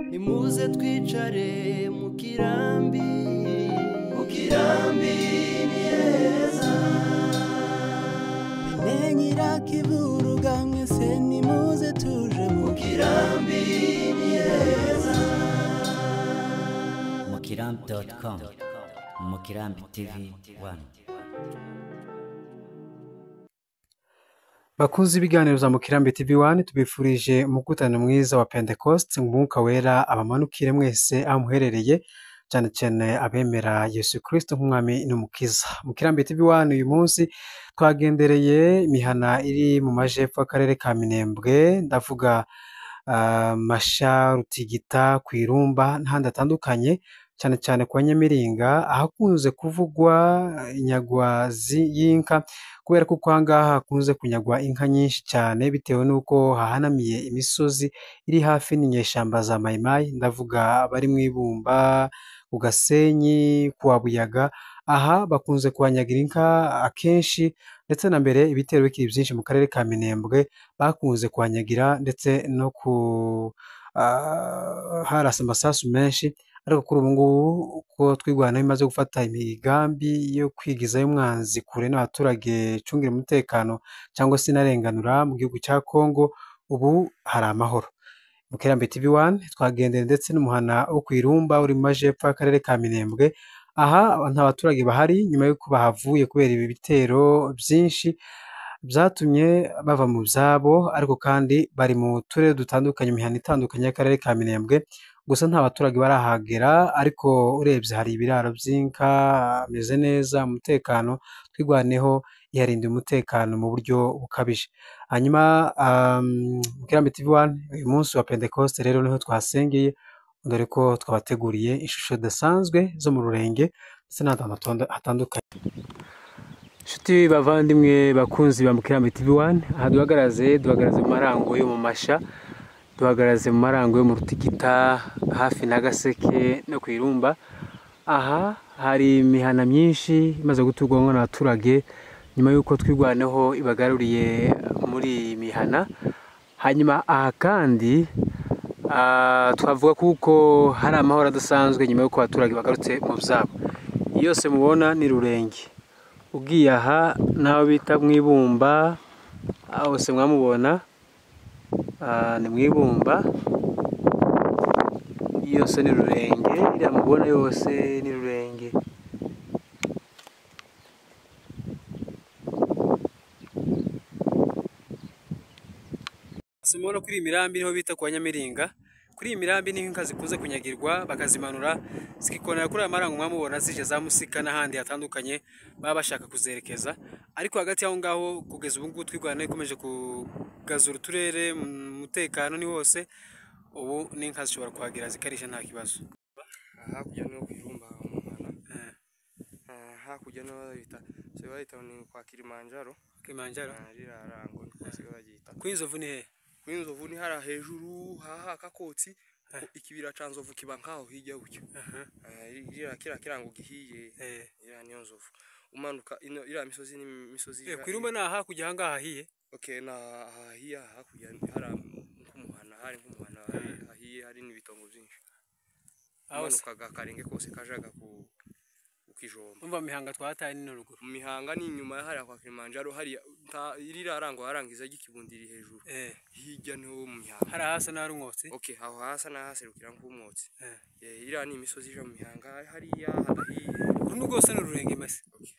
Nimuze twicare mu kirambi ni heza. Menyira kivuruga mwese nimuze tuje mu kirambi ni heza. Mukirambi.com Mukirambi TV 1. Bakunzi ibiganiro za Mukirambi TV1 tubifurije umukutano mwiza wa Pentecost, umwuka wera abamanukire mwese aho muherereye, cyane cyane abemera Yesu Kristo nk'umwami n'umukiza. Mukirambi TV1 uyu munsi twagendereye imihana iri mu majepfo y'akarere ka Minembwe, ndavuga Masha, Rutigita, Kwirumba n'ahandi hatandukanye, cyane cyane kwa Nyamiringa ahakunze kuvugwa inyagwa y'inka, kubera ko kwangaha hakunze kunyagwa inka nyinshi cyane bitewe nuko hahanamiye imisozi iri hafi n'inyeshamba za Mayimayi, ndavuga bari mu Ibumba, ku Gasenyi, kwa Buyaga. Aha bakunze kuhanyagira inka akenshi, ndetse na mbere ibitero bikiri byinshi mu karere ka Minembwe bakunze kuhanyagira, ndetse no harasa amasasu menshi. Ariko kuri ubu ngubu uko twigwana bimaze gufata imigambi yo kwigizayo umwanzi kure n'abaturage cungira umutekano cyangwa se inarenganura mu gihugu cya Kongo, ubu hari amahoro. Mukirambi TV1 twagendeye ndetse n'umuhana wo Kwirumba uri mu majepfo y'akarere ka Minembwe. Aha nta baturage bahari nyuma y'uko bahavuye kubera ibi bitero byinshi byatumye bava mu byabo, ariko kandi bari mu turere dutandukanye, imihana itandukanye y'akarere ka Minembwe. Gusa nta baturage barahagera, ariko urebye hari ibiraro by'inka, ameze neza, umutekano twigwaneho yarinda umutekano mu buryo bukabije. Hanyuma Mukirambi TV1 uyu munsi wa Pentecost rero niho twasengeye, dore ko twabateguriye ishusho idasanzwe zo mu Rurenge ndetse n'ahantu hatandukanye. Inshuti bavandimwe bakunzi ba Mukirambi TV1, aha duhagaze mu marango yo mu Masha, duhagaze mu marango yo mu Rutigita hafi na Gaseke no Kwirumba. Aha hari imihana myinshi imaze guturwamo n'abaturage nyuma y'uko twigwaneho ibagaruriye muri mihana. Hanyuma aha kandi twavuga kuko hari amahoro adasanzwe nyuma y'uko abaturage bagarutse mu byabo. Yose mubona ni Rurenge. Ugiye aha naho bita mu Ibumba, hose mwamubona ni mu Ibumba, yose ni Rurenge, iriya mubona yose ni Rurenge. Simona kuri imirambi niho bita kwa Nyamiringa. Kuri imirambi ni inka zikunze kunyagirwa bakazimanura zikikonera kuri amarango mwamubona zije za Musika n'ahandi hatandukanye baba bashaka kuzerekeza. Ariko hagati yaho ngaho kugeza ubu ngubu twigwana ikomeje kugazura uturere, umutekano ni wose. Ubu n'inka zishobora kuhagira zikarisha nta kibazo. Hakurya no Kwirumba umwana, hakurya no bayita ni kwa Kilimanjaro. Rirarango niko bagita. Kwinzovu ni he? Kwinzovu ni hara hejuru haha kakotsi, ikibira canzovu kiba nkaho hirya gutyo. Kirango gihiye, ira niyo nzovu. Umanuka ira misozi ni misozi. Kwirumba na hakurya hanga hahiye. Okay, na hahiya hakurya hara nk'umuhana, hari nk'umuhana hahiye, hari n'ibitongo byinshi. Umanuka Karenge kose kajaga ku Kijomba. Umva mihanga twataye ni ruguru. Mihanga ni nyuma hari kwa Kilimanjaro, hari irirarango harangiza gikibundiri hejuru. Hirya niho mu mihanga. Hari hasa na rumwotsi. Okay, aho hasa na haserukira nk'umwotsi. Ira ni imisozi ija mu mihanga hariya hadahiye. Urundi rwose ni Rurenge mase. Okay,